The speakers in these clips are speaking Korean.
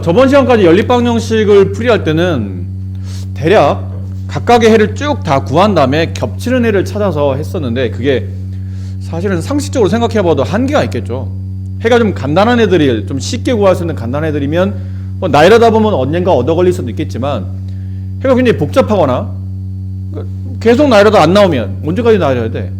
저번 시간까지 연립방정식을 풀이할 때는 대략 각각의 해를 쭉 다 구한 다음에 겹치는 해를 찾아서 했었는데, 그게 사실은 상식적으로 생각해봐도 한계가 있겠죠. 해가 좀 간단한 애들이, 좀 쉽게 구할 수 있는 간단한 애들이면 뭐 나이라다 보면 언젠가 얻어 걸릴 수도 있겠지만, 해가 굉장히 복잡하거나 계속 나이라도 안 나오면 언제까지 나이라야 돼?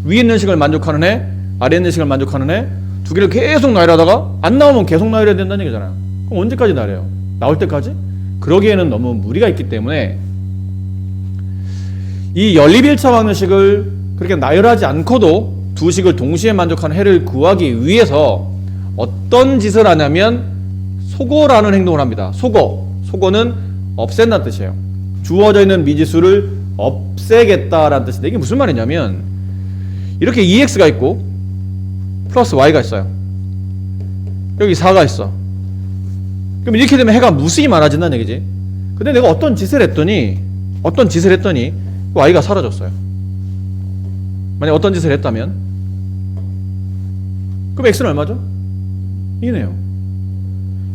위에 있는 식을 만족하는 해, 아래 있는 식을 만족하는 해, 두 개를 계속 나이라다가 안 나오면 계속 나이라야 된다는 얘기잖아요. 그럼 언제까지 나이래요? 나올 때까지? 그러기에는 너무 무리가 있기 때문에 이 연립일차 방정식을 그렇게 나열하지 않고도 두 식을 동시에 만족하는 해를 구하기 위해서 어떤 짓을 하냐면 소거라는 행동을 합니다. 소거는 없앤다는 뜻이에요. 주어져 있는 미지수를 없애겠다라는 뜻인데, 이게 무슨 말이냐면 이렇게 2x가 있고 플러스 y가 있어요. 여기 4가 있어. 그럼 이렇게 되면 해가 무수히 많아진다는 얘기지. 근데 내가 어떤 짓을 했더니 y가 사라졌어요. 만약 어떤 짓을 했다면, 그럼 x는 얼마죠? 2네요.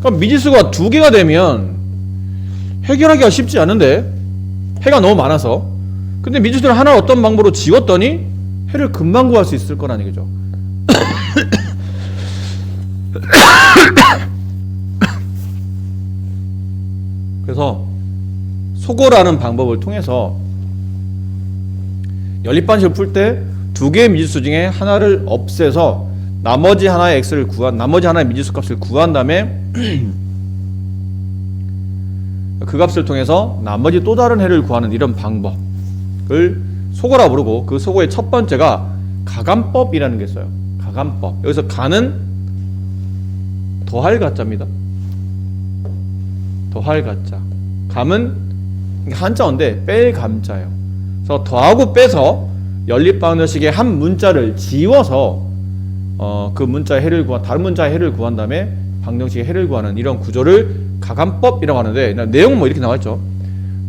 그럼 미지수가 두 개가 되면 해결하기가 쉽지 않은데, 해가 너무 많아서. 근데 미지수를 하나 어떤 방법으로 지웠더니 해를 금방 구할 수 있을 거라는 얘기죠. 그래서 소거라는 방법을 통해서 연립방식을 풀 때 두 개의 미지수 중에 하나를 없애서 나머지 하나의 미지수 값을 구한 다음에 그 값을 통해서 나머지 또 다른 해를 구하는 이런 방법을 소거라 부르고, 그 소거의 첫 번째가 가감법이라는 게 있어요. 가감법. 여기서 가는 더할 가짜입니다. 더할 가짜. 감은 한자어인데 뺄 감자예요. 그래서 더하고 빼서 연립방정식의 한 문자를 지워서 그 문자의 해를 다른 문자의 해를 구한 다음에 방정식의 해를 구하는 이런 구조를 가감법이라고 하는데, 내용은 뭐 이렇게 나와있죠.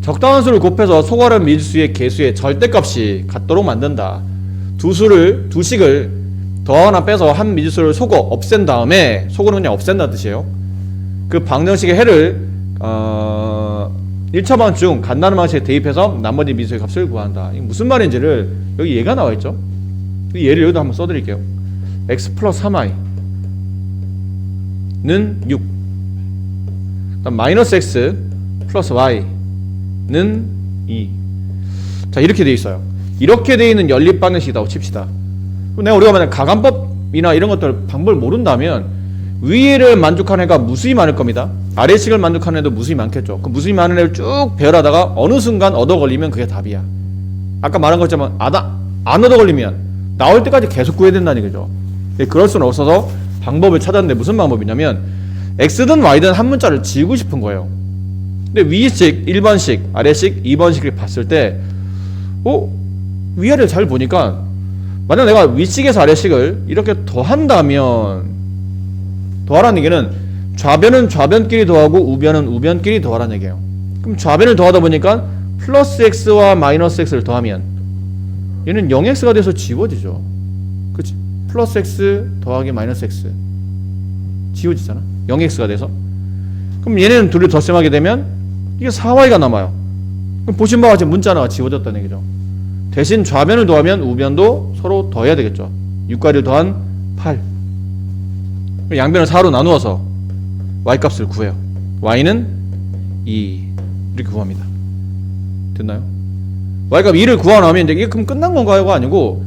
적당한 수를 곱해서 소거하는 미지수의 개수의 절대값이 같도록 만든다. 두 식을 더하거나 빼서 한 미지수를 없앤 다음에, 소거는 그냥 없앤다는 뜻이에요. 그 방정식의 해를 1차 방정 중 간단한 방식에 대입해서 나머지 미지수의 값을 구한다. 이게 무슨 말인지를 여기 예가 나와있죠. 이 예를 여기다 한번 써드릴게요. x 플러스 3i는 6, 마이너스 x 플러스 y는 2. 자, 이렇게 돼 있어요. 이렇게 돼 있는 연립방정식이라고 칩시다. 그럼 우리가 만약 가감법이나 이런 것들 방법을 모른다면 위를 만족하는 애가 무수히 많을 겁니다. 아래식을 만족하는 애도 무수히 많겠죠. 그 무수히 많은 애를 쭉 배열하다가 어느 순간 얻어 걸리면 그게 답이야. 아까 말한 것처럼 안 얻어 걸리면 나올 때까지 계속 구해야 된다는 얘기죠. 그럴 수는 없어서 방법을 찾았는데, 무슨 방법이냐면 x든 y든 한 문자를 지우고 싶은 거예요. 근데 위식 1번식, 아래식 2번식을 봤을 때 위아래를 잘 보니까 만약 내가 위식에서 아래식을 이렇게 더한다면, 더하라는 얘기는 좌변은 좌변끼리 더하고 우변은 우변끼리 더하라는 얘기예요. 그럼 좌변을 더하다 보니까 플러스 x와 마이너스 x를 더하면 얘는 0x가 돼서 지워지죠. 그치? 플러스 x 더하기 마이너스 x 지워지잖아. 0x가 돼서. 그럼 얘네는 둘이 덧셈하게 되면 이게 4y가 남아요. 그럼 보신 바와 같이 문자 하나가 지워졌다는 얘기죠. 대신 좌변을 더하면 우변도 서로 더해야 되겠죠. 6과 1을 더한 8. 양변을 4로 나누어서 y값을 구해요. y는 2 이렇게 구합니다. 됐나요? y값 2를 구하나면 이제 이게 그럼 끝난 건가요가 아니고,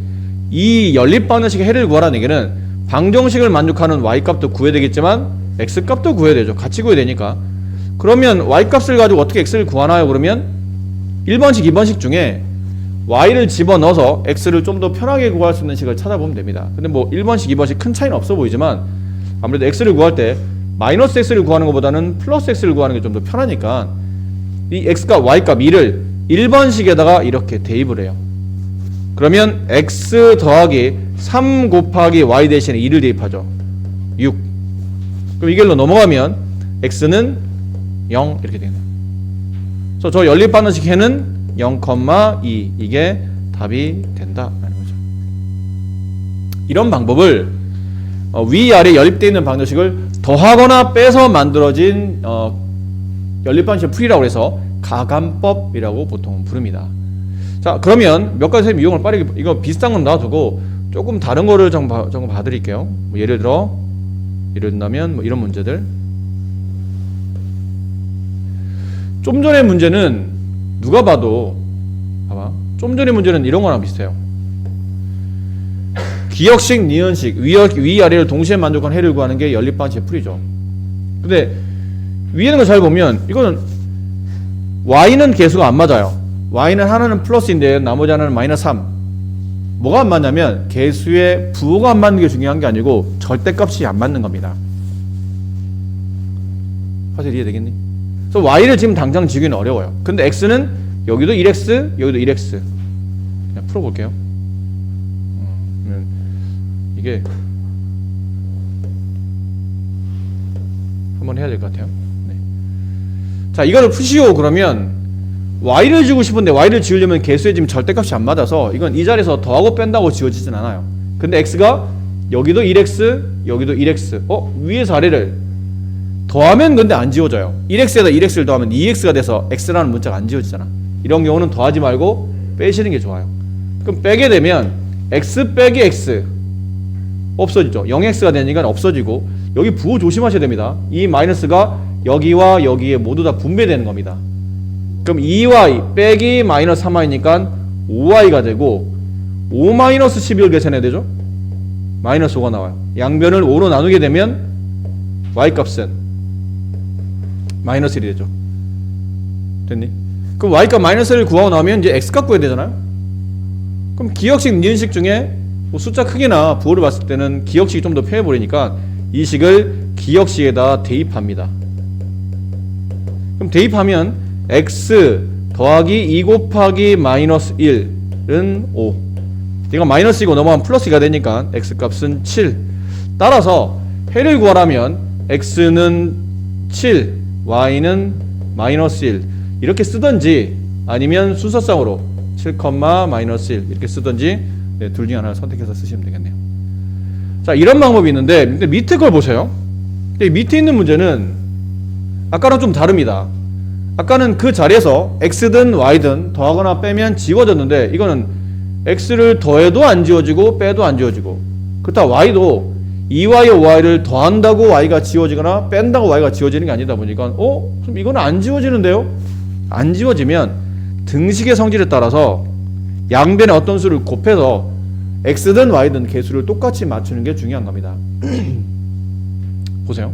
이 연립방정식의 해를 구하라는 얘기는 방정식을 만족하는 y값도 구해야 되겠지만 x값도 구해야 되죠. 같이 구해야 되니까. 그러면 y값을 가지고 어떻게 x를 구하나요? 그러면 1번식, 2번식 중에 y를 집어넣어서 x를 좀 더 편하게 구할 수 있는 식을 찾아보면 됩니다. 근데 뭐 1번식, 2번식 큰 차이는 없어 보이지만 아무래도 x를 구할 때 마이너스 x를 구하는 것보다는 플러스 x를 구하는 게 좀 더 편하니까 이 x값, y값 2를 1번식에다가 이렇게 대입을 해요. 그러면 x 더하기 3 곱하기 y 대신에 2를 대입하죠. 6. 그럼 이 길로 넘어가면 x는 0 이렇게 되네요. 그래서 저 연립방정식 해는 0,2 이게 답이 된다라는 거죠. 이런 방법을 위아래 연립되어 있는 방정식을 더하거나 빼서 만들어진 연립방식의 풀이라고 해서 가감법이라고 보통 부릅니다. 자, 그러면 몇 가지 선생님 유형을 빠르게, 이거 비슷한 건 놔두고 조금 다른 거를 좀 봐드릴게요. 뭐 예를 든다면 뭐 이런 문제들. 좀 전의 문제는 누가 봐도 봐봐. 좀 전의 문제는 이런 거랑 비슷해요. 기역식, 니은식, 위아래를 동시에 만족한 해를 구하는 게 연립방식의 풀이죠. 근데 위에 있는 거 잘 보면 이거는 y는 개수가 안 맞아요. y는 하나는 플러스인데 나머지 하나는 마이너스 3. 뭐가 안 맞냐면 개수의 부호가 안 맞는 게 중요한 게 아니고 절대값이 안 맞는 겁니다. 사실 이해되겠니? 그래서 y를 지금 당장 지우기는 어려워요. 근데 x는 여기도 1x, 여기도 1x. 그냥 풀어볼게요. 이게 한번 해야 될 것 같아요. 네. 자, 이거를 푸시오. 그러면 y를 지우고 싶은데 y를 지우려면 개수의 지금 절대값이 안 맞아서 이건 이 자리에서 더하고 뺀다고 지워지진 않아요. 근데 x가 여기도 1x, 여기도 1x. 위에서 아래를 더하면 근데 안 지워져요. 1x에다 1x를 더하면 2x가 돼서 x라는 문자가 안 지워지잖아. 이런 경우는 더하지 말고 빼시는 게 좋아요. 그럼 빼게 되면 x 빼기 x 없어지죠. 0x가 되니까 없어지고, 여기 부호 조심하셔야 됩니다. 이 마이너스가 여기와 여기에 모두 다 분배되는 겁니다. 그럼 2y 빼기 마이너스 3y니까 5y가 되고, 5 마이너스 11을 계산해야 되죠. 마이너스 5가 나와요. 양변을 5로 나누게 되면 y값은 마이너스 1이 되죠. 됐니? 그럼 y값 마이너스 1을 구하고 나오면 이제 x값 구해야 되잖아요. 그럼 기역식, 니은식 중에 뭐 숫자 크기나 부호를 봤을 때는 기역식이 좀 더 편해 보이니까 이 식을 기역식에다 대입합니다. 그럼 대입하면 x 더하기 2 곱하기 마이너스 1은 5. 이거 마이너스이고 넘어가면 플러스가 되니까 x값은 7. 따라서 해를 구하라면 x는 7, y는 마이너스 1 이렇게 쓰든지, 아니면 순서상으로 7, 마이너스 1 이렇게 쓰든지, 네, 둘 중에 하나를 선택해서 쓰시면 되겠네요. 자, 이런 방법이 있는데 밑에 걸 보세요. 밑에 있는 문제는 아까랑 좀 다릅니다. 아까는 그 자리에서 x든 y든 더하거나 빼면 지워졌는데, 이거는 x를 더해도 안 지워지고 빼도 안 지워지고, 그렇다 y도 2y, 5y를 더한다고 y가 지워지거나 뺀다고 y가 지워지는 게 아니다 보니까 그럼 이거는 안 지워지는데요? 안 지워지면 등식의 성질에 따라서 양변에 어떤 수를 곱해서 x든 y든 개수를 똑같이 맞추는 게 중요한 겁니다. 보세요.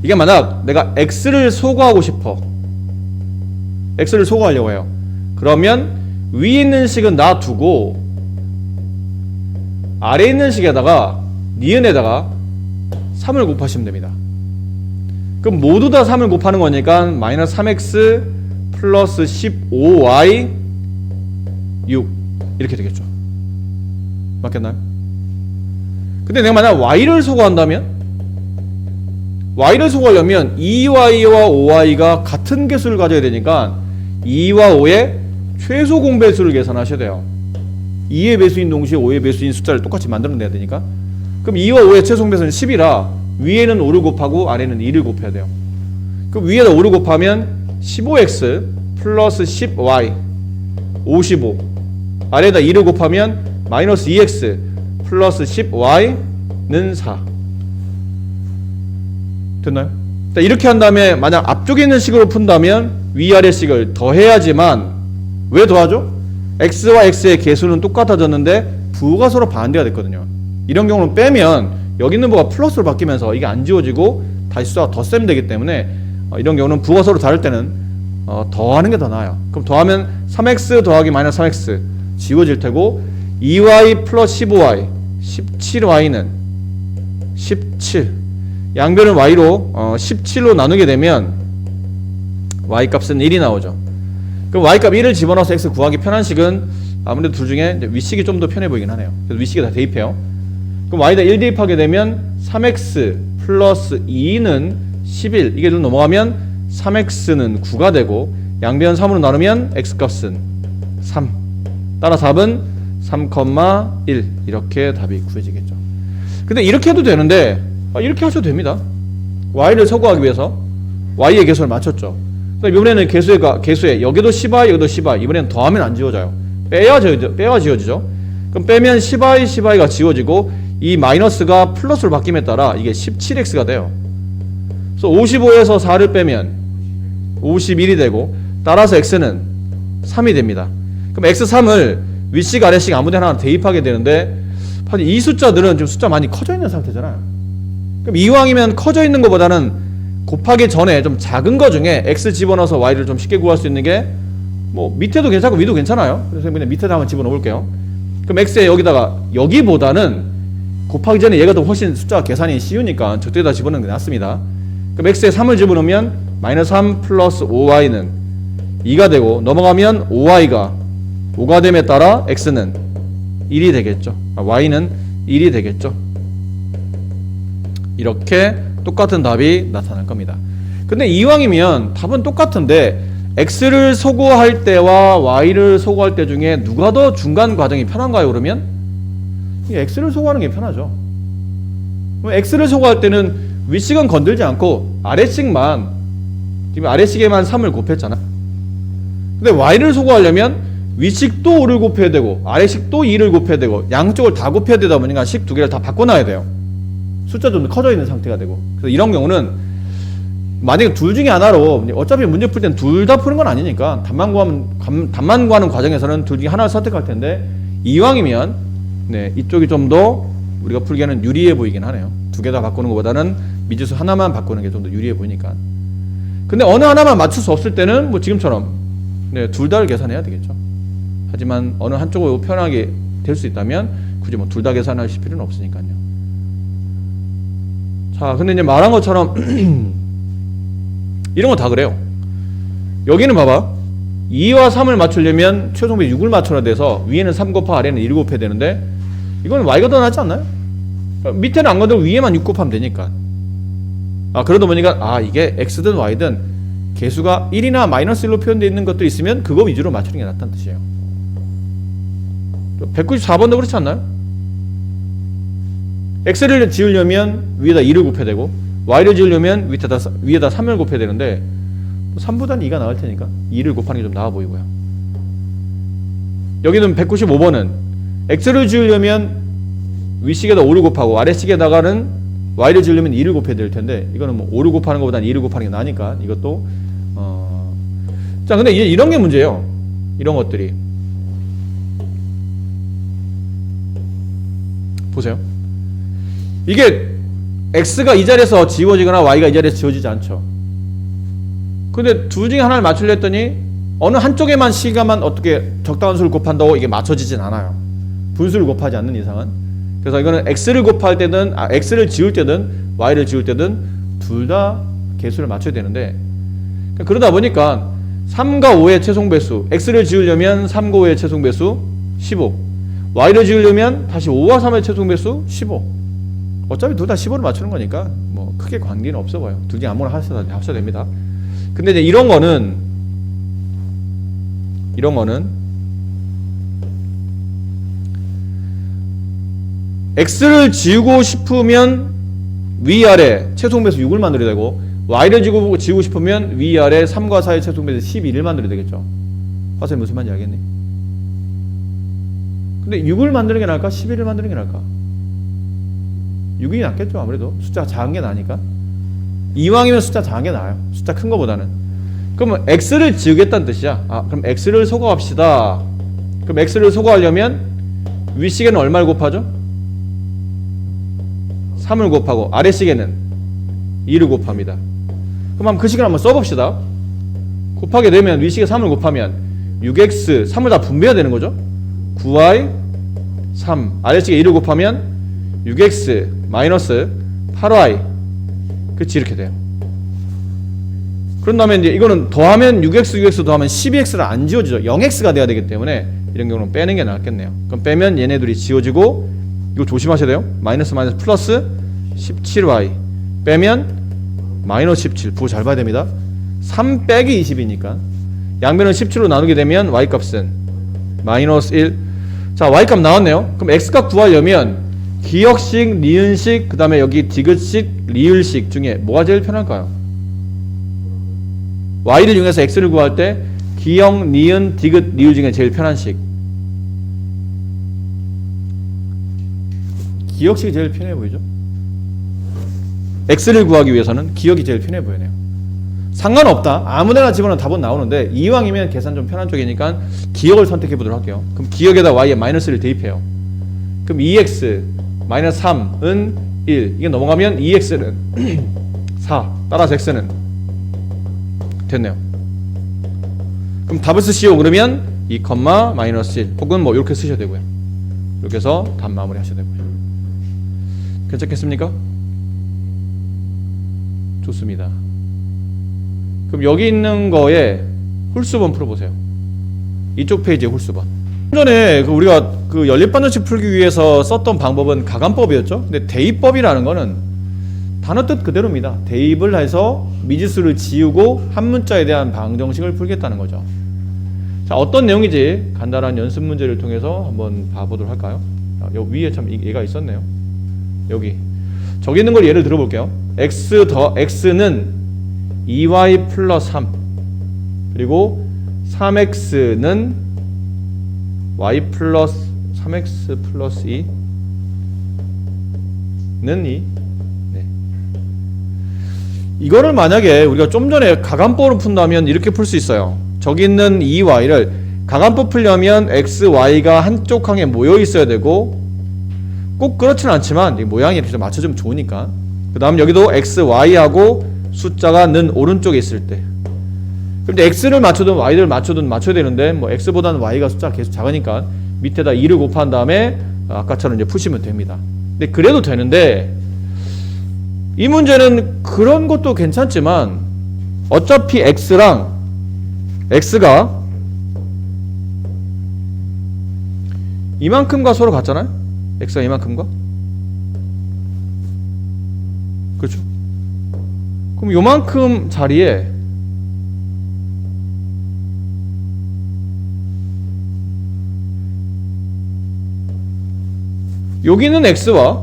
이게 만약 내가 x를 소거하고 싶어, x를 소거하려고 해요. 그러면 위에 있는 식은 놔두고 아래에 있는 식에다가 니은에다가 3을 곱하시면 됩니다. 그럼 모두 다 3을 곱하는 거니까 마이너스 3x 플러스 15y 6 이렇게 되겠죠. 맞겠나요? 근데 내가 만약 y를 소거한다면, y를 소거하려면 2y와 5y가 같은 개수를 가져야 되니까 2와 5의 최소 공배수를 계산하셔야 돼요. 2의 배수인 동시에 5의 배수인 숫자를 똑같이 만들어내야 되니까. 그럼 2와 5의 최소 공배수는 10이라 위에는 5를 곱하고 아래는 2를 곱해야 돼요. 그럼 위에다 5를 곱하면 15x 플러스 10y 55, 아래에다 2를 곱하면 마이너스 2x 플러스 10y는 4. 됐나요? 이렇게 한 다음에 만약 앞쪽에 있는 식으로 푼다면 위아래 식을 더해야지만, 왜 더하죠? x와 x의 개수는 똑같아졌는데 부호가 서로 반대가 됐거든요. 이런 경우는 빼면 여기 있는 부호가 플러스로 바뀌면서 이게 안 지워지고 다시 숫자가 덧셈 되기 때문에 이런 경우는 부호가 서로 다를 때는 더하는 게 더 나아요. 그럼 더하면 3x 더하기 마이너스 3x 지워질 테고, 2y 플러스 15y 17y는 17, 양변을 y로 17로 나누게 되면 y값은 1이 나오죠. 그럼 y값 1을 집어넣어서 x 구하기 편한 식은 아무래도 둘 중에 윗식이 좀 더 편해 보이긴 하네요. 그래서 윗식에 다 대입해요. 그럼 y에다 1 대입하게 되면 3x 플러스 2는 11, 이게 좀 넘어가면 3x는 9가 되고, 양변 3으로 나누면 x값은 3. 따라 답은 3,1 이렇게 답이 구해지겠죠. 근데 이렇게 해도 되는데 이렇게 하셔도 됩니다. y를 소거하기 위해서 y의 개수를 맞췄죠. 그럼 이번에는 개수에 여기도 10i 여기도 10i, 이번에는 더하면 안 지워져요. 빼야 지워지죠. 그럼 빼면 10i가 지워지고 이 마이너스가 플러스로 바뀜에 따라 이게 17x가 돼요. 그래서 55에서 4를 빼면 51이 되고, 따라서 x는 3이 됩니다. 그럼 x3을 윗식 아래식 아무데나 하나 대입하게 되는데, 이 숫자들은 지금 숫자 많이 커져 있는 상태잖아요. 그럼 이왕이면 커져 있는 것보다는 곱하기 전에 좀 작은 거 중에 x 집어넣어서 y를 좀 쉽게 구할 수 있는 게 뭐 밑에도 괜찮고 위도 괜찮아요. 그래서 그냥 밑에다 한번 집어넣어 볼게요. 그럼 x에 여기보다는 곱하기 전에 얘가 더 훨씬 숫자 계산이 쉬우니까 저쪽에다 집어넣는 게 낫습니다. 그럼 x에 3을 집어넣으면 마이너스 3 플러스 5y는 2가 되고, 넘어가면 5y가 5가 됨에 따라 x는 1이 되겠죠. y는 1이 되겠죠. 이렇게 똑같은 답이 나타날 겁니다. 근데 이왕이면 답은 똑같은데 x를 소거할 때와 y를 소거할 때 중에 누가 더 중간 과정이 편한가요? 그러면 x를 소거하는 게 편하죠. x를 소거할 때는 윗식은 건들지 않고 아래식만, 지금 아래식에만 3을 곱했잖아. 근데 y를 소거하려면 윗식도 5를 곱해야 되고 아래식도 2를 곱해야 되고 양쪽을 다 곱해야 되다 보니까 식 두 개를 다 바꿔놔야 돼요. 숫자 좀 커져 있는 상태가 되고. 그래서 이런 경우는 만약에 둘 중에 하나로, 어차피 문제 풀 때는 둘 다 푸는 건 아니니까 답만 구하는 과정에서는 둘 중에 하나를 선택할 텐데, 이왕이면 이쪽이 좀 더 우리가 풀기에는 유리해 보이긴 하네요. 두 개 다 바꾸는 것보다는 미지수 하나만 바꾸는 게 좀 더 유리해 보이니까. 근데 어느 하나만 맞출 수 없을 때는 뭐 지금처럼 둘 다를 계산해야 되겠죠. 하지만 어느 한쪽으로 편하게 될 수 있다면 굳이 뭐 둘 다 계산하실 필요는 없으니까요. 자, 근데 이제 말한 것처럼 이런 거 다 그래요. 여기는 봐봐, 2와 3을 맞추려면 최종배 6을 맞춰야 돼서 위에는 3 곱하 아래는 1 곱해야 되는데, 이건 y가 더 낫지 않나요? 밑에는 안 건들고 위에만 6 곱하면 되니까. 그러다 보니까 이게 x든 y든 개수가 1이나 마이너스 1로 표현되어 있는 것도 있으면 그거 위주로 맞추는 게 낫다는 뜻이에요. 194번도 그렇지 않나요? x를 지으려면 위에다 2를 곱해야 되고, y를 지으려면 위에다 3을 곱해야 되는데 3보다는 2가 나을 테니까 2를 곱하는 게 좀 나아 보이고요. 여기는 195번은 x를 지으려면 윗식에다 5를 곱하고 아래식에다가는 y를 지으려면 2를 곱해야 될 텐데, 이거는 뭐 5를 곱하는 것보다는 2를 곱하는 게 나으니까 이것도 자, 근데 이런 게 문제예요. 이런 것들이 보세요. 이게 x가 이 자리에서 지워지거나 y가 이 자리에서 지워지지 않죠. 근데 둘 중에 하나를 맞추려 했더니 어느 한쪽에만 시간만 어떻게 적당한 수를 곱한다고 이게 맞춰지진 않아요. 분수를 곱하지 않는 이상은. 그래서 이거는 x를 곱할 때든 x를 지울 때든 y를 지울 때든 둘 다 개수를 맞춰야 되는데, 그러다 보니까 3과 5의 최종배수, x를 지우려면 3과 5의 최종배수 15, y를 지우려면 다시 5와 3의 최종배수 15. 어차피 둘 다 15를 맞추는 거니까 뭐 크게 관계는 없어 보여요. 둘 중에 아무나 하셔도 됩니다. 근데 이제 이런 거는 x를 지우고 싶으면 위아래 최종배수 6을 만들어야 되고, y를 지우고 싶으면 위아래 3과 4의 최종배수 11을 만들어야 되겠죠. 화살이 무슨 말인지 알겠니? 근데 6을 만드는 게 나을까? 11을 만드는 게 나을까? 6이 낫겠죠. 아무래도 숫자가 작은 게 나으니까. 이왕이면 숫자 작은 게 나아요. 숫자 큰 거보다는. 그러면 x를 지우겠다는 뜻이야. 그럼 x를 소거합시다. 그럼 x를 소거하려면 윗식에는 얼마를 곱하죠? 3을 곱하고 아래식에는 2를 곱합니다. 그럼 한번 그 식을 한번 써봅시다. 곱하게 되면 윗식에 3을 곱하면 6x, 3을 다 분배해야 되는 거죠. 9y, 3 아래식에 2를 곱하면 6x 마이너스 8y, 그치, 이렇게 돼요. 그런 다음에 이제 이거는 더하면 6x 더하면 12x를 안 지워지죠. 0x가 돼야 되기 때문에 이런 경우는 빼는 게 낫겠네요. 그럼 빼면 얘네들이 지워지고, 이거 조심하셔야 돼요. 마이너스 플러스 17y 빼면 마이너스 17. 부호 잘 봐야 됩니다. 3 빼기 20이니까 양변을 17로 나누게 되면 y값은 마이너스 1. 자, y값 나왔네요. 그럼 x값 구하려면 기역식, 니은식, 그 다음에 여기 디귿식, 리을식 중에 뭐가 제일 편할까요? y를 이용해서 x를 구할 때 기역, 니은, 디귿, 리을 중에 제일 편한 식. 기역식이 제일 편해 보이죠? x를 구하기 위해서는 기역이 제일 편해 보이네요. 상관없다. 아무데나 집어넣으면 답은 나오는데 이왕이면 계산 좀 편한 쪽이니까 기역을 선택해 보도록 할게요. 그럼 기역에다 y에 마이너스를 대입해요. 그럼 2x 마이너스 3은 1. 이게 넘어가면 2x는 4. 따라서 x는 됐네요. 그럼 답을 쓰시오. 그러면 2, 마이너스 1 혹은 뭐 이렇게 쓰셔도 되고요. 이렇게 해서 답 마무리 하셔도 되고요. 괜찮겠습니까? 좋습니다. 그럼 여기 있는 거에 홀수번 풀어보세요. 이쪽 페이지에 홀수번. 전에 우리가 그 연립반정식 풀기 위해서 썼던 방법은 가간법이었죠. 근데 대입법이라는 거는 단어 뜻 그대로입니다. 대입을 해서 미지수를 지우고 한 문자에 대한 방정식을 풀겠다는 거죠. 자, 어떤 내용인지 간단한 연습 문제를 통해서 한번 봐보도록 할까요? 여기 위에 참 얘가 있었네요. 여기 저기 있는 걸 예를 들어볼게요. x는 2y 플러스 3 그리고 3x는 y 플러스 3x 플러스 2는 2. 네. 이거를 만약에 우리가 좀 전에 가간법으로 푼다면 이렇게 풀 수 있어요. 저기 있는 2y를 가간법 풀려면 x, y가 한쪽 항에 모여 있어야 되고 꼭 그렇지는 않지만 이 모양이 이렇게 좀 맞춰주면 좋으니까. 그 다음 여기도 x, y하고 숫자가 는 오른쪽에 있을 때. 근데 x를 맞춰든 y를 맞춰든 맞춰야 되는데 뭐 x보다는 y가 숫자가 계속 작으니까 밑에다 2를 곱한 다음에 아까처럼 이제 푸시면 됩니다. 근데 그래도 되는데 이 문제는 그런 것도 괜찮지만 어차피 x가 이만큼과 서로 같잖아요? x가 이만큼과? 그렇죠? 그럼 요만큼 자리에 여기는 x와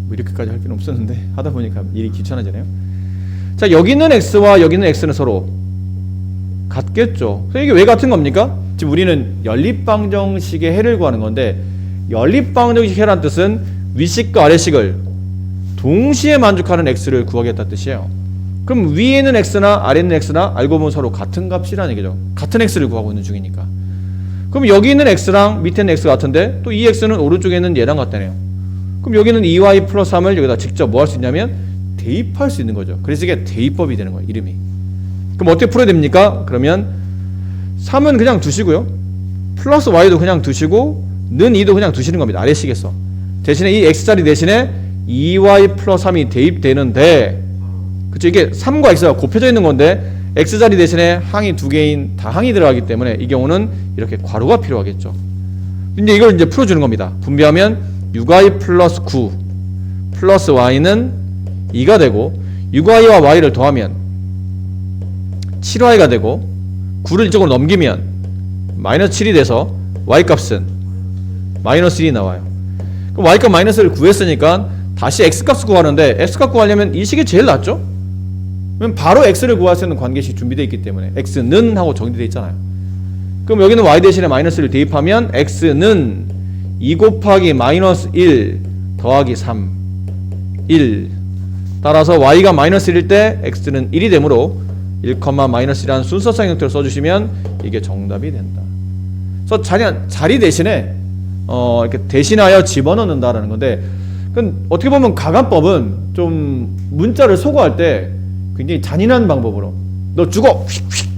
뭐 이렇게까지 할 필요는 없었는데 하다 보니까 일이 귀찮아지네요. 자, 여기는 x와 여기는 x는 서로 같겠죠. 그래서 이게 왜 같은 겁니까? 지금 우리는 연립방정식의 해를 구하는 건데 연립방정식 해란 뜻은 윗식과 아래식을 동시에 만족하는 x를 구하겠다는 뜻이에요. 그럼 위에 있는 x나 아래에 있는 x나 알고 보면 서로 같은 값이라는 얘기죠. 같은 x를 구하고 있는 중이니까. 그럼 여기 있는 x랑 밑에 있는 x 같은데 또 이 x는 오른쪽에 있는 얘랑 같다네요. 그럼 여기는 2y 플러스 3을 여기다 직접 뭐 할 수 있냐면 대입할 수 있는 거죠. 그래서 이게 대입법이 되는 거예요. 이름이. 그럼 어떻게 풀어야 됩니까? 그러면 3은 그냥 두시고요. 플러스 y도 그냥 두시고 는 2도 그냥 두시는 겁니다. 아래식에서. 대신에 이 x자리 대신에 2y 플러스 3이 대입되는데 그쵸? 이게 3과 x가 곱해져 있는 건데 x자리 대신에 항이 두 개인 다항이 들어가기 때문에 이 경우는 이렇게 괄호가 필요하겠죠. 근데 이걸 이제 풀어주는 겁니다. 분배하면 6y 플러스 9 플러스 y는 2가 되고 6y와 y를 더하면 7y가 되고 9를 이쪽으로 넘기면 마이너스 7이 돼서 y값은 마이너스 1이 나와요. 그럼 y값 마이너스를 구했으니까 다시 x값을 구하는데 x값 구하려면 이 식이 제일 낫죠? 그럼 바로 x를 구할 수 있는 관계식 준비되어 있기 때문에 x는 하고 정리되어 있잖아요. 그럼 여기는 y 대신에 마이너스를 대입하면 x는 2 곱하기 마이너스 1 더하기 3 1 따라서 y가 마이너스 1일 때 x는 1이 되므로 1, 마이너스 1이라는 순서상 형태로 써주시면 이게 정답이 된다. 그래서 자리 대신에 이렇게 대신하여 집어넣는다라는 건데 그건 어떻게 보면 가간법은 좀 문자를 소거할 때 굉장히 잔인한 방법으로 너 죽어! 휙휙!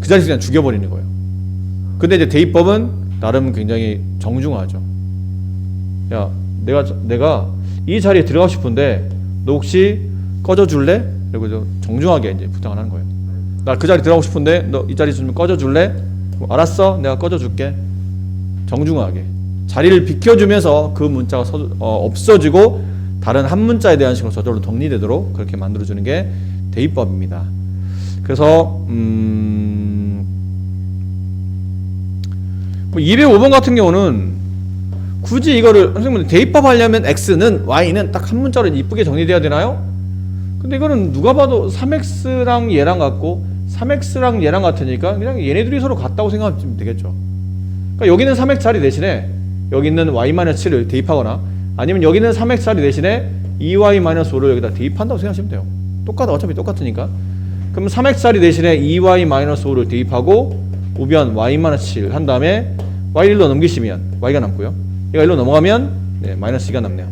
그 자리에서 그냥 죽여버리는 거예요. 근데 이제 대입법은 나름 굉장히 정중하죠. 야, 내가 이 자리에 들어가고 싶은데 너 혹시 꺼져줄래? 그리고 정중하게 이제 부탁을 하는 거예요. 나 그 자리 들어가고 싶은데 너 이 자리 좀 꺼져줄래? 알았어, 내가 꺼져줄게. 정중하게 자리를 비켜주면서 그 문자가 없어지고 다른 한 문자에 대한 식으로 저절로 정리되도록 그렇게 만들어주는 게 대입법입니다. 그래서 205번 같은 경우는 굳이 이거를 선생님 대입합하려면 x는 y는 딱 한 문자로 이쁘게 정리돼야 되나요? 근데 이거는 누가 봐도 3x랑 얘랑 같고 3x랑 얘랑 같으니까 그냥 얘네들이 서로 같다고 생각하면 되겠죠. 그러니까 여기는 3x 자리 대신에 여기 있는 y-7을 대입하거나 아니면 여기 있는 3x 자리 대신에 2y-5를 여기다 대입한다고 생각하시면 돼요. 어차피 똑같으니까. 그럼 3x 자리 대신에 2y-5를 대입하고 우변 y-7 한 다음에 y 1로 넘기시면 y가 남고요. 얘가 1로 넘어가면 네, 마이너스 2가 남네요.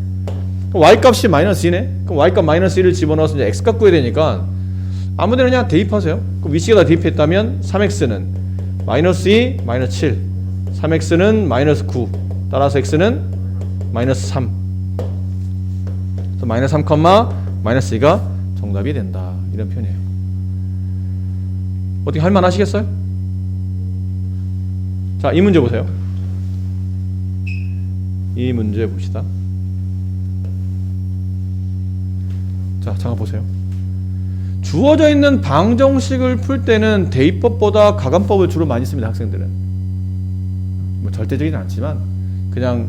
그럼 y 값이 마이너스 2네. 그럼 y 값 마이너스 1을 집어넣어서 이제 x 값 구해야 되니까 아무데나 그냥 대입하세요. 그럼 위치에다 대입했다면 3x는 마이너스 2, 마이너스 7 3x는 마이너스 9 따라서 x는 마이너스 3 그래서 마이너스 3, 마이너스 2가 정답이 된다. 이런 표현이에요. 어떻게 할만 하시겠어요? 자, 이 문제 보세요. 이 문제 봅시다. 자, 잠깐 보세요. 주어져 있는 방정식을 풀 때는 대입법보다 가감법을 주로 많이 씁니다. 학생들은 뭐 절대적이진 않지만 그냥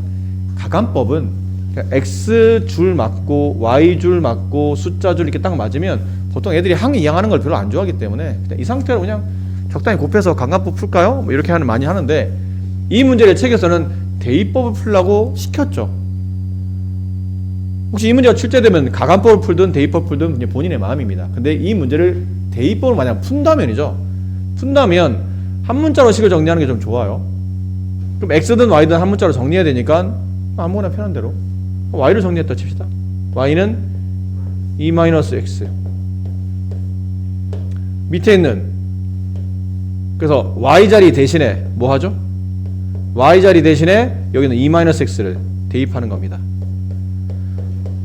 가감법은 그냥 x줄 맞고 y줄 맞고 숫자줄 이렇게 딱 맞으면 보통 애들이 항이항하는 걸 별로 안 좋아하기 때문에 그냥 이 상태로 그냥 적당히 곱해서 가감법 풀까요? 뭐 이렇게 많이 하는데 이 문제를 책에서는 대입법을 풀라고 시켰죠. 혹시 이 문제가 출제되면 가감법을 풀든 대입법을 풀든 그냥 본인의 마음입니다. 근데 이 문제를 대입법을 만약 푼다면이죠. 푼다면 한 문자로 식을 정리하는 게 좀 좋아요. 그럼 x든 y든 한 문자로 정리해야 되니까 아무거나 편한 대로 y를 정리했다 칩시다. y는 2-x 밑에 있는 그래서 y자리 대신에 뭐 하죠? y자리 대신에 여기는 2-x를 대입하는 겁니다.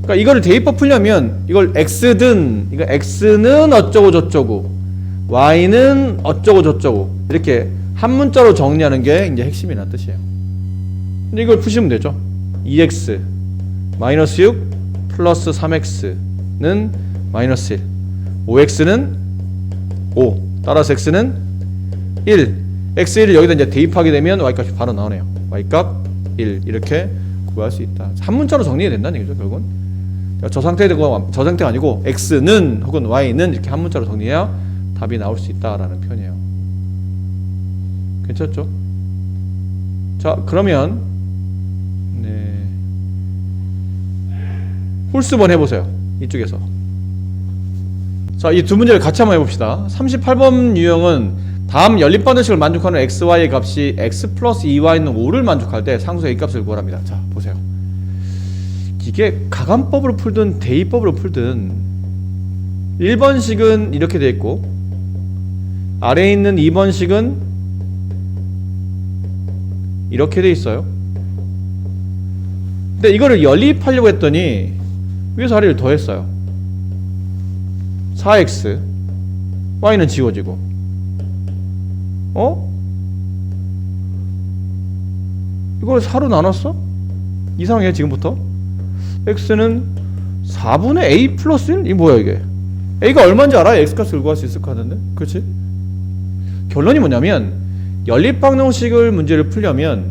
그러니까 이거를 대입법 풀려면 이걸 x든 이거 x는 어쩌고 저쩌고 y는 어쩌고 저쩌고 이렇게 한 문자로 정리하는 게 이제 핵심이라는 뜻이에요. 근데 이걸 푸시면 되죠. 2x 마이너스 6 플러스 3x는 마이너스 1 5x는 5 따라서 x는 1 x1을 여기다 이제 대입하게 되면 y값이 바로 나오네요. y값 1 이렇게 구할 수 있다. 한 문자로 정리해야 된다는 얘기죠. 결국은 저 상태가 아니고 x는 혹은 y는 이렇게 한 문자로 정리해야 답이 나올 수 있다라는 표현이에요. 괜찮죠? 자, 그러면 네. 홀수번 해보세요. 이쪽에서. 자, 이 두 문제를 같이 한번 해봅시다. 38번 유형은 다음 연립방정식을 만족하는 xy의 값이 x 플러스 2y는 5를 만족할 때 상수의 a값을 구하랍니다. 자, 보세요. 이게 가감법으로 풀든 대입법으로 풀든 1번식은 이렇게 되어 있고 아래에 있는 2번식은 이렇게 되어 있어요. 근데 이거를 연립하려고 했더니 위에서 아래를 더했어요. 4x y는 지워지고 이걸 4로 나눴어? 이상해 지금부터. x는 4분의 a 플러스 1? 이게 뭐야 이게? a가 얼마인지 알아야 x값을 구할 수 있을 것 같은데? 그렇지? 결론이 뭐냐면 연립방정식을 문제를 풀려면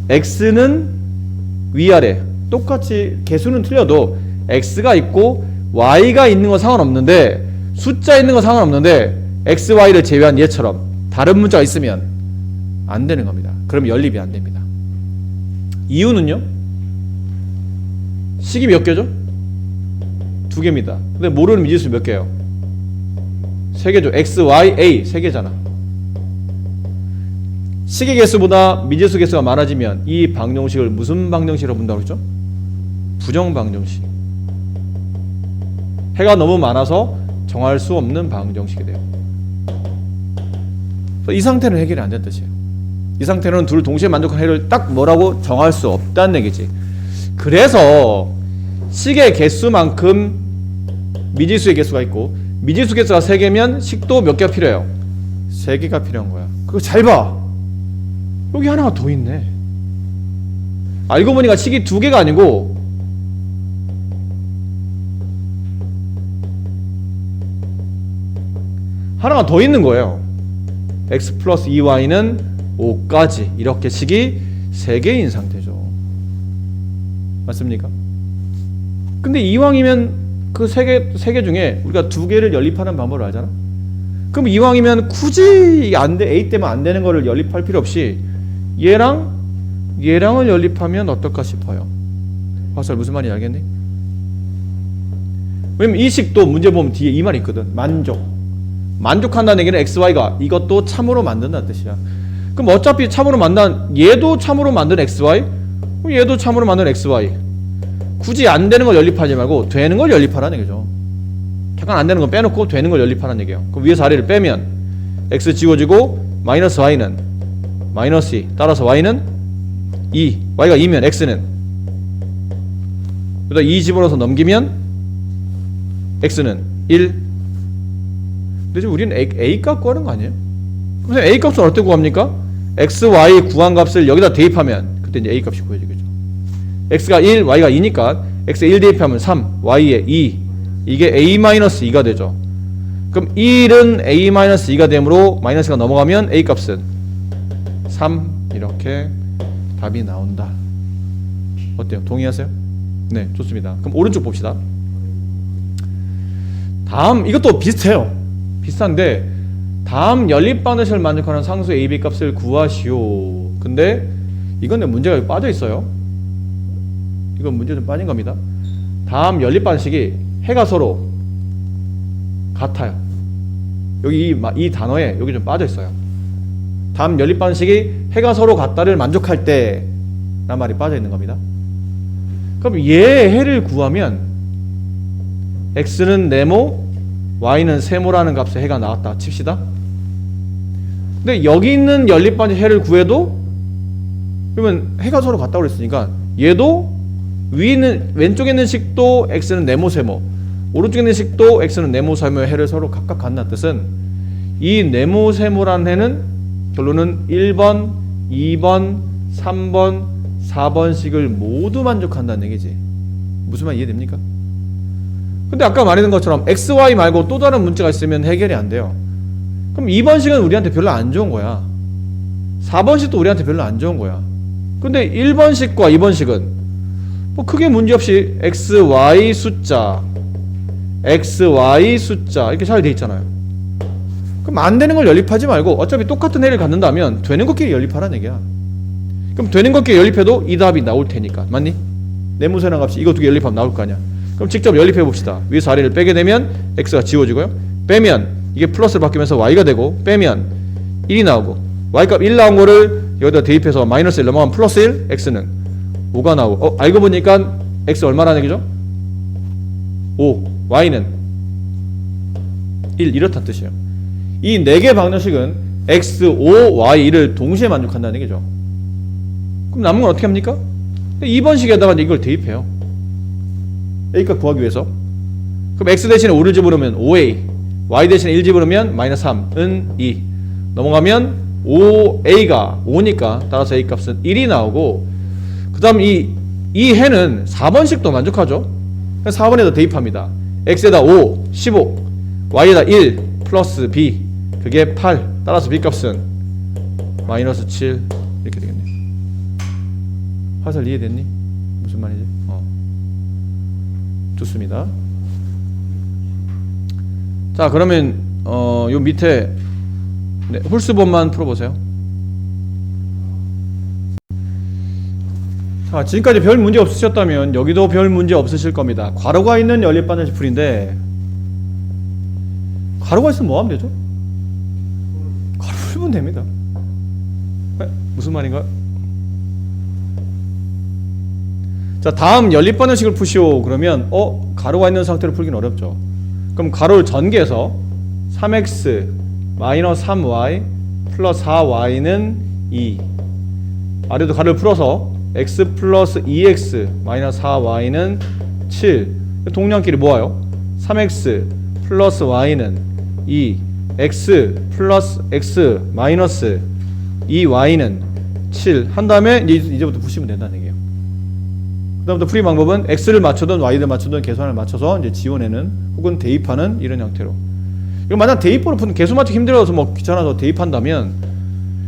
x는 위아래 똑같이 개수는 틀려도 x가 있고 y가 있는 건 상관없는데 숫자 있는 건 상관없는데 x, y를 제외한 얘처럼 다른 문자가 있으면 안 되는 겁니다. 그럼 연립이 안 됩니다. 이유는요? 식이 몇 개죠? 2개입니다. 근데 모르는 미지수 몇 개예요? 3개죠. x, y, a 3개잖아. 식의 개수보다 미지수 개수가 많아지면 이 방정식을 무슨 방정식이라고 본다고 했죠? 부정방정식. 해가 너무 많아서 정할 수 없는 방정식이 돼요. 이 상태는 해결이 안 된다는 뜻이에요. 이 상태는 둘 동시에 만족하는 해를 딱 뭐라고 정할 수 없다는 얘기지. 그래서 식의 개수만큼 미지수의 개수가 있고 미지수 개수가 3개면 식도 몇 개가 필요해요? 3개가 필요한 거야. 그거 잘 봐. 여기 하나가 더 있네. 알고 보니까 식이 2개가 아니고 하나가 더 있는 거예요. x 플러스 2y는 5까지 이렇게 식이 3개인 상태죠. 맞습니까? 근데 이왕이면 그 3개 중에 우리가 2개를 연립하는 방법을 알잖아? 그럼 이왕이면 굳이 A 때문에 안 되는 거를 연립할 필요 없이 얘랑을 연립하면 어떨까 싶어요. 화살 무슨 말인지 알겠니? 왜냐면 이 식도 문제 보면 뒤에 이 말이 있거든. 만족한다는 얘기는 xy가 이것도 참으로 만든다는 뜻이야. 그럼 어차피 참으로 얘도 참으로 만든 xy, 그럼 얘도 참으로 만든 xy. 굳이 안 되는 걸 연립하지 말고 되는 걸 연립하라는 얘기죠. 잠깐 안 되는 건 빼놓고 되는 걸 연립하라는 얘기예요. 그럼 위에서 아래를 빼면 x 지워지고 마이너스 y는 마이너스 2, 따라서 y는 2, y가 2면 x는 여기다 2 집어넣어서 넘기면 x는 1. 근데 지금 우리는 a 값 구하는 거 아니에요? 그럼 a 값은 어떻게 구합니까? x, y 구한 값을 여기다 대입하면 그때 이제 a 값이 구해지겠죠. x가 1, y가 2니까 x에 1 대입하면 3, y에 2. 이게 a-2가 되죠. 그럼 1은 a-2가 되므로 마이너스가 넘어가면 a 값은 3 이렇게 답이 나온다. 어때요? 동의하세요? 네, 좋습니다. 그럼 오른쪽 봅시다. 다음 이것도 비슷해요. 비슷한데 다음 연립방정식을 만족하는 상수 a, b 값을 구하시오. 근데 이건 문제가 빠져 있어요. 이건 문제 좀 빠진 겁니다. 다음 연립방정식이 해가 서로 같아요. 여기 이 단어에 여기 좀 빠져 있어요. 다음 연립방정식이 해가 서로 같다를 만족할 때 라는 말이 빠져 있는 겁니다. 그럼 얘 해를 구하면 x는 네모, y는 세모라는 값의 해가 나왔다 칩시다. 근데 여기 있는 연립방정식 해를 구해도 그러면 해가 서로 같다고 그랬으니까 얘도 위에 있는 왼쪽에 있는 식도 x는 네모 세모, 오른쪽에 있는 식도 x는 네모 세모의 해를 서로 각각 갖는 뜻은 이 네모 세모라는 해는 결론은 1번, 2번, 3번, 4번식을 모두 만족한다는 얘기지. 무슨 말 이해됩니까? 근데 아까 말했던 것처럼 xy 말고 또 다른 문자가 있으면 해결이 안 돼요. 그럼 2번식은 우리한테 별로 안 좋은 거야. 4번식도 우리한테 별로 안 좋은 거야. 근데 1번식과 2번식은 뭐 크게 문제없이 xy 숫자 이렇게 잘 돼 있잖아요. 그럼 안 되는 걸 연립하지 말고 어차피 똑같은 해를 갖는다면 되는 것끼리 연립하라는 얘기야. 그럼 되는 것끼리 연립해도 이 답이 나올 테니까. 맞니? 네모세나 값이 이거 두 개 연립하면 나올 거 아니야. 그럼 직접 연립해 봅시다. 위에서 아래를 빼게 되면 x가 지워지고요. 빼면 이게 플러스를 바뀌면서 y가 되고 빼면 1이 나오고 y값 1 나온 거를 여기다 대입해서 마이너스 1 넘어가면 플러스 1, x는 5가 나오고 알고 보니까 x 얼마라는 얘기죠? 5, y는 1 이렇다는 뜻이에요. 이 4개 방정식은 x, 5, y, 1을 동시에 만족한다는 얘기죠. 그럼 남은 건 어떻게 합니까? 2번식에다가 이걸 대입해요. a값 구하기 위해서. 그럼 x 대신에 5를 집어넣으면 5a, y 대신에 1 집어넣으면 마이너스 3은 2 넘어가면 5a가 5니까 따라서 a 값은 1이 나오고 그 다음 이 해는 4번식도 만족하죠. 4번에다 대입합니다. x에다 5, 15, y에다 1 플러스 b 그게 8 따라서 b 값은 마이너스 7 이렇게 되겠네요. 화살 이해됐니? 무슨 말이지? 좋습니다. 자 그러면 요 밑에 홀수법만 풀어보세요. 자 지금까지 별 문제 없으셨다면 여기도 별 문제 없으실 겁니다. 괄호가 있는 연립방정식 풀인데 괄호가 있으면 뭐 하면 되죠? 괄호 풀면 됩니다. 무슨 말인가? 자 다음 연립방정식을 푸시오 그러면 가로가 있는 상태로 풀기는 어렵죠. 그럼 가로를 전개해서 3x 마이너스 3y 플러스 4y는 2 아래도 가로를 풀어서 x 플러스 2x 마이너스 4y는 7 동량끼리 모아요. 3x 플러스 y는 2 x 플러스 x 마이너스 2y는 7 한 다음에 이제부터 푸시면 된다는 얘기예요. 그 다음부터 풀이 방법은 x를 맞추든 y를 맞추든 계산을 맞춰서 이제 지워내는 혹은 대입하는 이런 형태로. 이거 만약 대입번호 푸는 개수 맞추기 힘들어서 뭐 귀찮아서 대입한다면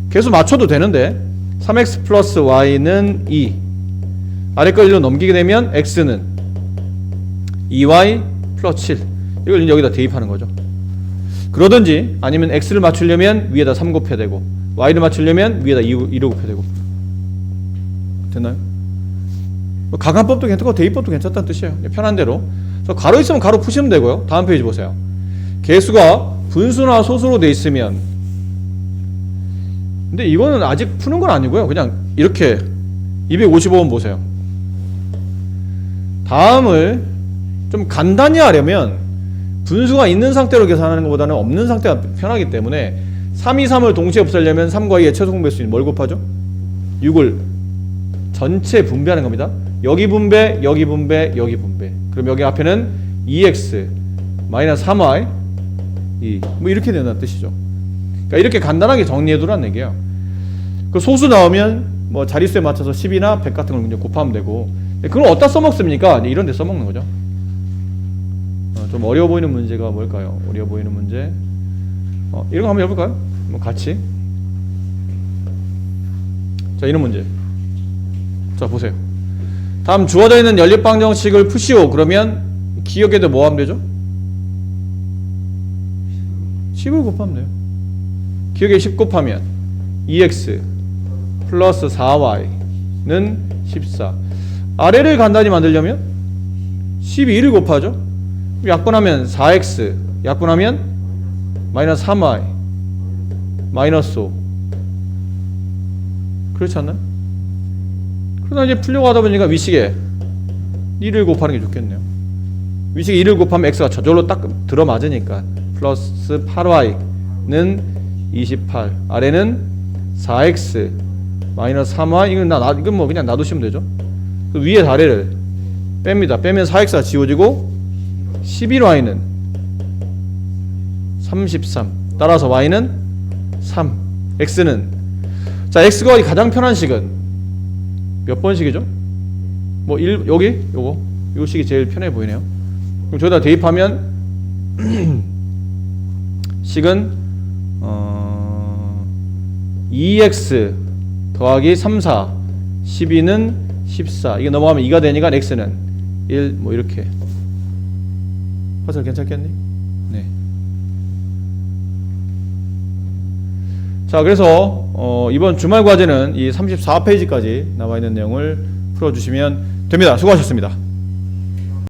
개수 맞춰도 되는데 3x 플러스 y는 2 아래 거 1로 넘기게 되면 x는 2y 플러스 7 이걸 여기다 대입하는 거죠. 그러든지 아니면 x를 맞추려면 위에다 3 곱해야 되고 y를 맞추려면 위에다 2를 곱해야 되고. 됐나요? 가간법도 괜찮고 대입법도 괜찮다는 뜻이에요. 편한 대로. 그래서 가로 있으면 가로 푸시면 되고요. 다음 페이지 보세요. 개수가 분수나 소수로 돼 있으면, 근데 이거는 아직 푸는 건 아니고요. 그냥 이렇게 255번 보세요. 다음을 좀 간단히 하려면 분수가 있는 상태로 계산하는 것보다는 없는 상태가 편하기 때문에 3, 2, 3을 동시에 없애려면 3과 2의 최소 공배수인 뭘 곱하죠? 6을 전체 분배하는 겁니다. 여기 분배, 여기 분배, 여기 분배. 그럼 여기 앞에는 2x 마이너스 3y 2. 뭐 이렇게 된다는 뜻이죠. 그러니까 이렇게 간단하게 정리해두라는 얘기예요. 그 소수 나오면 뭐 자릿수에 맞춰서 10이나 100 같은 걸 그냥 곱하면 되고. 그걸 어디다 써먹습니까? 이런 데 써먹는 거죠. 좀 어려워 보이는 문제가 뭘까요? 어려워 보이는 문제. 이런 거 한번 해볼까요? 뭐 같이. 자, 이런 문제. 자, 보세요. 다음 주어져 있는 연립방정식을 푸시오. 그러면 기억에도 뭐 하면 되죠? 10을 곱하면 돼요. 기억에 10 곱하면 2x 플러스 4y는 14. 아래를 간단히 만들려면 12를 곱하죠. 약분하면 4x, 약분하면 마이너스 3y 마이너스 5. 그렇지 않나요? 그러다 이제 풀려고 하다 보니까 위식에 1을 곱하는 게 좋겠네요. 위식에 1을 곱하면 x가 저절로 딱 들어맞으니까 플러스 8y는 28. 아래는 4x 마이너스 3y. 이건 뭐 그냥 놔두시면 되죠. 그 위에 아래를 뺍니다. 빼면 4x가 지워지고 11y는 33. 따라서 y는 3. x는, 자, x가 가장 편한 식은 몇 번식이죠? 뭐 1, 여기 요거 요 식이 제일 편해 보이네요. 그럼 저기다 대입하면 식은 2x 더하기 3, 4 12는 14. 이게 넘어가면 2가 되니까 x는 1. 뭐 이렇게. 화살 괜찮겠니? 네. 자, 그래서 이번 주말 과제는 이 34페이지까지 나와 있는 내용을 풀어주시면 됩니다. 수고하셨습니다.